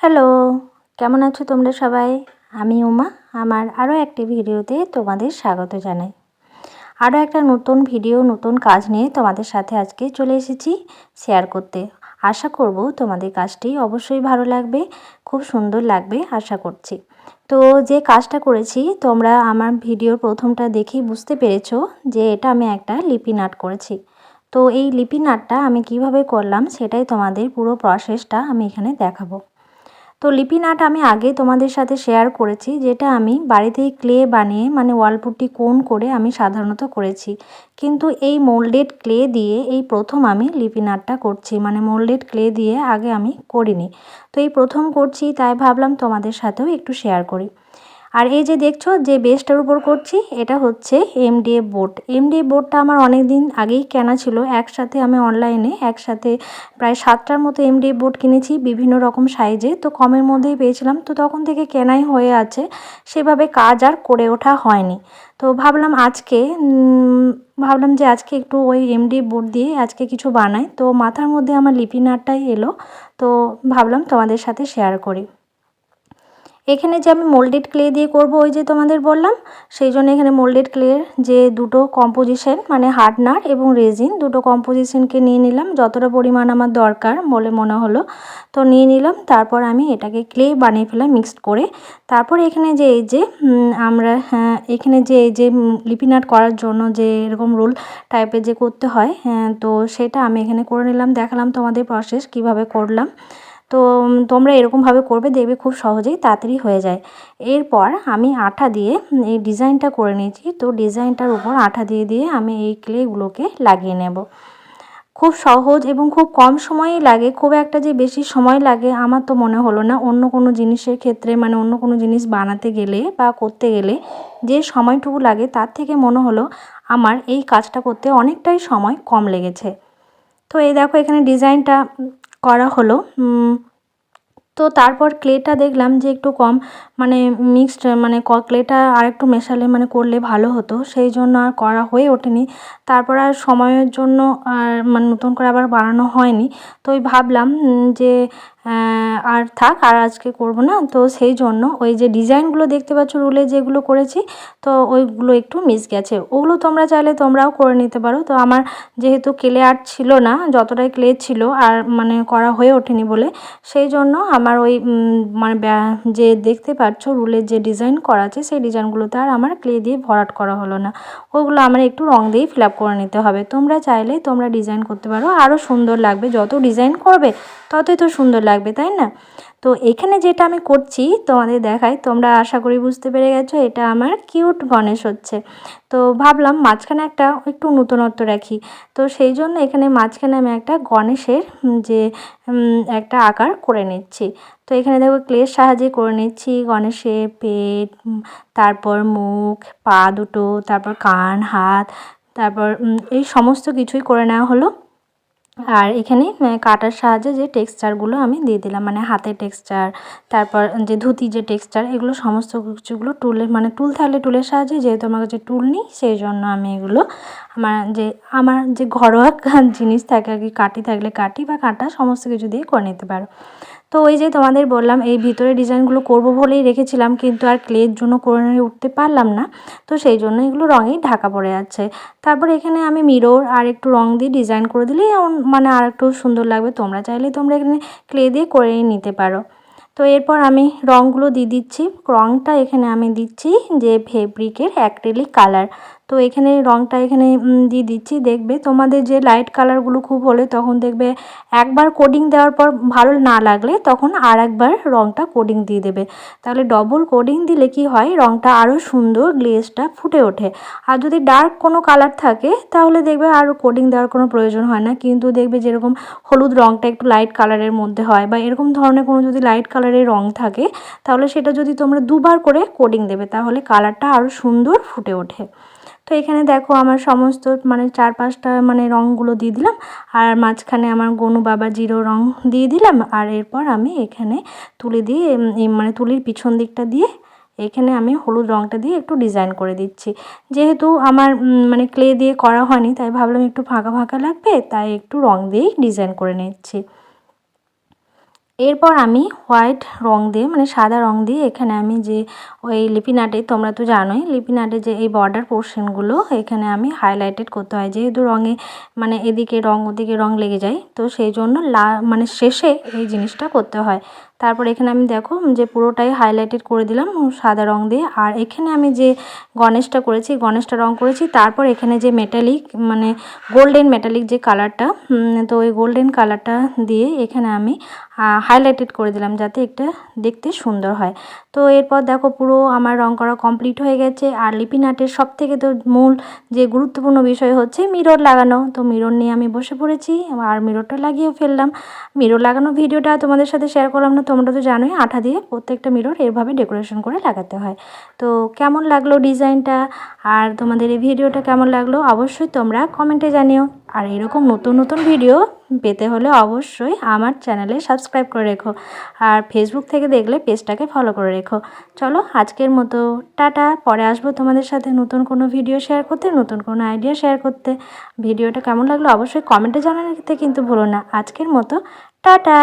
Hello, কেমন আছো তোমরা সবাই? আমি উমা। আমার আরও একটি ভিডিওতে তোমাদের স্বাগত জানাই। আরও একটা নতুন ভিডিও, নতুন কাজ নিয়ে তোমাদের সাথে আজকে চলে এসেছি শেয়ার করতে। আশা করব তোমাদের কাজটি অবশ্যই ভালো লাগবে, খুব সুন্দর লাগবে আশা করছি। তো যে কাজটা করেছি তোমরা আমার ভিডিওর প্রথমটা দেখেই বুঝতে পেরেছো যে এটা আমি একটা লিপিন আর্ট করেছি। তো এই লিপিন আর্টটা আমি কিভাবে করলাম সেটাই তোমাদের পুরো প্রসেসটা আমি এখানে দেখাবো। তো লিপিন আর্ট আমি আগে তোমাদের সাথে শেয়ার করেছি, যেটা আমি বাড়িতেই ক্লে বানিয়ে মানে ওয়ালপুট্টি কোণ করে আমি সাধারণত করেছি। কিন্তু এই মোল্ডেড ক্লে দিয়ে এই প্রথম আমি লিপিন আর্টটা করছি, মানে মোল্ডেড ক্লে দিয়ে আগে আমি করিনি। তো এই প্রথম করছি, তাই ভাবলাম তোমাদের সাথেও একটু শেয়ার করি। আর এই যে দেখছো যে বেসটার উপর করছি, এটা হচ্ছে এমডিএফ বোর্ড। এমডিএফ বোর্ডটা আমার অনেক দিন আগেই কেনা ছিল। একসাথে আমি অনলাইনে একসাথে প্রায় 7টার মতো এমডিএফ বোর্ড কিনেছি বিভিন্ন রকম সাইজে। তো কমের মধ্যেই পেয়েছিলাম, তো তখন থেকে কেনাই হয়ে আছে, সেভাবে কাজ আর করে ওঠা হয়নি। তো ভাবলাম যে আজকে একটু ওই এমডিএফ বোর্ড দিয়ে আজকে কিছু বানাই। তো মাথার মধ্যে আমার লিপিন আর্টটাই এলো, তো ভাবলাম তোমাদের সাথে শেয়ার করি। এখানে যে আমি মোল্ডেড ক্লে দিয়ে করব, ওই যে তোমাদের বললাম, সেই জন্য এখানে মোল্ডেড ক্লের যে দুটো কম্পোজিশন মানে হার্ডনার এবং রেজিন দুটো কম্পোজিশনকে নিয়ে নিলাম, যতটা পরিমাণ আমার দরকার বলে মনে হলো তো নিয়ে নিলাম। তারপর আমি এটাকে ক্লে বানিয়ে ফেলাম মিক্সড করে। তারপর এখানে যে এই যে এখানে যে এই যে লিপিন আর্ট করার জন্য যে এরকম রোল টাইপের যে করতে হয়, তো সেটা আমি এখানে করে নিলাম, দেখালাম তোমাদের প্রসেস কিভাবে করলাম। তো তোমরা এরকমভাবে করবে, দেখবে খুব সহজেই তাড়াতাড়ি হয়ে যায়। এরপর আমি আঠা দিয়ে এই ডিজাইনটা করে নিয়েছি। তো ডিজাইনটার উপর আঠা দিয়ে দিয়ে আমি এই ক্লেগুলোকে লাগিয়ে নেব। খুব সহজ এবং খুব কম সময়ই লাগে, খুব একটা যে বেশি সময় লাগে আমার তো মনে হলো না। অন্য কোনো জিনিসের ক্ষেত্রে মানে অন্য কোনো জিনিস বানাতে গেলে বা করতে গেলে যে সময়টুকু লাগে, তার থেকে মনে হলো আমার এই কাজটা করতে অনেকটাই সময় কম লেগেছে। তো এই দেখো এখানে ডিজাইনটা করা হলো। তো তারপর ক্লেটা দেখলাম যে একটু কম মানে মিক্সড মানে ক্লেটা আর একটু মেশালে মানে করলে ভালো হতো, সেই জন্য আর করা হয়ে ওঠেনি। তারপর আর সময়ের জন্য আর মানে নতুন করে আবার বানানো হয়নি। তো ওই ভাবলাম যে আর থাক, আর আজকে করব না। তো সেই জন্য ওই যে ডিজাইনগুলো দেখতে পাচ্ছ রুলে যেগুলো করেছি, তো ওইগুলো একটু মিস গেছে। ওগুলো তোমরা চাইলে তোমরাও করে নিতে পারো। তো আমার যেহেতু ক্লে আর্ট ছিল না, যতটাই ক্লে ছিল আর মানে করা হয়ে ওঠেনি বলে, সেই জন্য আমার ওই মানে যে দেখতে পাচ্ছ রুলের যে ডিজাইন করা আছে, সেই ডিজাইনগুলোতে আর আমার ক্লে দিয়ে ভরাট করা হলো না। ওগুলো আমার একটু রং দিয়েই ফিল আপ করে নিতে হবে। তোমরা চাইলে তোমরা ডিজাইন করতে পারো, আরও সুন্দর লাগবে। যত ডিজাইন করবে ততই তো সুন্দর লাগবে, তাই না? তো এখানে যেটা আমি করছি তোমাদের দেখাই, তোমরা আশা করি বুঝতে পেরে গেছো এটা আমার কিউট গণেশ হচ্ছে। তো ভাবলাম মাঝখানে একটা একটু নতুনত্ব রাখি। তো সেই জন্য এখানে মাঝখানে আমি একটা গণেশের যে একটা আকার করে নিচ্ছি। তো এখানে দেখো ক্লের সাহায্যে করে নিচ্ছি গণেশের পেট, তারপর মুখ, পা দুটো, তারপর কান, হাত, তারপর এই সমস্ত কিছুই করে নেওয়া হলো। আর এখানে কাটার সাহায্যে যে টেক্সচারগুলো আমি দিয়ে দিলাম, মানে হাতের টেক্সচার, তারপর যে ধুতি যে টেক্সচার, এগুলো সমস্ত কিছুগুলো টুলের মানে টুল থাকলে টুলের সাহায্যে, যেহেতু আমার কাছে টুল নেই সেই জন্য আমি এগুলো আমার যে ঘরোয়া জিনিস থাকে আর কি, কাঠি থাকলে কাঠি বা কাঁটা সমস্ত কিছু দিয়ে করে নিতে পারো। তো ওই যে তোমাদের বললাম এই ভিতরে ডিজাইনগুলো করব বলেই রেখেছিলাম, কিন্তু আর ক্লের জন্য করে উঠতে পারলাম না। তো সেই জন্য এগুলো রঙেই ঢাকা পড়ে যাচ্ছে। তারপর এখানে আমি মিরর আর একটু রং দিয়ে ডিজাইন করে দিলেই মানে আর একটু সুন্দর লাগবে। তোমরা চাইলে তোমরা এখানে ক্লে দিয়ে করেই নিতে পারো। তো এরপর আমি রঙগুলো দিয়ে দিচ্ছি। রঙটা এখানে আমি দিচ্ছি যে ফেব্রিকের অ্যাক্রিলিক কালার। তো এখানে রঙটা এখানে দিয়ে দিচ্ছি। দেখবে তোমাদের যে লাইট কালারগুলো খুব হলে তখন দেখবে একবার কোডিং দেওয়ার পর ভালো না লাগলে তখন আর একবার রঙটা কোডিং দিয়ে দেবে। তাহলে ডবল কোডিং দিলে কি হয়, রঙটা আরও সুন্দর গ্লেজটা ফুটে ওঠে। আর যদি ডার্ক কোনো কালার থাকে তাহলে দেখবে আর কোডিং দেওয়ার কোনো প্রয়োজন হয় না। কিন্তু দেখবে যেরকম হলুদ রঙটা একটু লাইট কালারের মধ্যে হয় বা এরকম ধরনের কোনো যদি লাইট কালারের রঙ থাকে, তাহলে সেটা যদি তোমরা দুবার করে কোডিং দেবে তাহলে কালারটা আরও সুন্দর ফুটে ওঠে। তো এখানে দেখো আমার সমস্ত মানে 4-5টা মানে রঙগুলো দিয়ে দিলাম, আর মাঝখানে আমার গনু বাবাজিরও রঙ দিয়ে দিলাম। আর এরপর আমি এখানে তুলি দিয়ে মানে তুলির পিছন দিকটা দিয়ে এখানে আমি হলুদ রঙটা দিয়ে একটু ডিজাইন করে দিচ্ছি। যেহেতু আমার মানে ক্লে দিয়ে করা হয়নি, তাই ভাবলাম একটু ফাঁকা ফাঁকা লাগবে, তাই একটু রঙ দিয়েই ডিজাইন করে নিচ্ছি। এরপর আমি হোয়াইট রং দিয়ে মানে সাদা রং দিয়ে এখানে আমি যে ওই লিপিন আর্টে তোমরা তো জানোই লিপিন আর্টে যে এই বর্ডার পোর্শনগুলো এখানে আমি হাইলাইটেড করতে হয়, যেহেতু রঙে মানে এদিকে রং ওদিকে রং লেগে যায়, তো সেই জন্য মানে শেষে এই জিনিসটা করতে হয়। তারপর এখানে আমি দেখো যে পুরোটাই হাইলাইটেড করে দিলাম সাদা রং দিয়ে। আর এখানে আমি যে গণেশটা করেছি, গণেশটা রং করেছি, তারপর এখানে যে মেটালিক মানে গোল্ডেন মেটালিক যে কালারটা, তো ওই গোল্ডেন কালারটা দিয়ে এখানে আমি হাইলাইটেড করে দিলাম যাতে এটা দেখতে সুন্দর হয়। তো এরপর দেখো পুরো আমার রং করা কমপ্লিট হয়ে গেছে। আর লিপিন আর্টের সব থেকে তো মূল যে গুরুত্বপূর্ণ বিষয় হচ্ছে মিরর লাগানো। তো মিরর নিয়ে আমি বসে পড়েছি আর মিররটা লাগিয়েও ফেললাম। মিরর লাগানো ভিডিওটা তোমাদের সাথে শেয়ার করলাম না, তোমরা তো জানোই আঠা দিয়ে প্রত্যেকটা মিরর এভাবে ডেকোরেশন করে লাগাতে হয়। তো কেমন লাগলো ডিজাইনটা আর তোমাদের এই ভিডিওটা কেমন লাগলো অবশ্যই তোমরা কমেন্টে জানিও। আর এরকম নতুন নতুন ভিডিও পেতে হলে অবশ্যই আমার চ্যানেলে সাবস্ক্রাইব করে রেখো, আর ফেসবুক থেকে দেখলে পেজটাকে ফলো করে রেখো। চলো আজকের মতো টাটা, পরে আসবো তোমাদের সাথে নতুন কোনো ভিডিও শেয়ার করতে, নতুন কোনো আইডিয়া শেয়ার করতে। ভিডিওটা কেমন লাগলো অবশ্যই কমেন্টে জানাতে কিন্তু ভুলো না। আজকের মতো টাটা।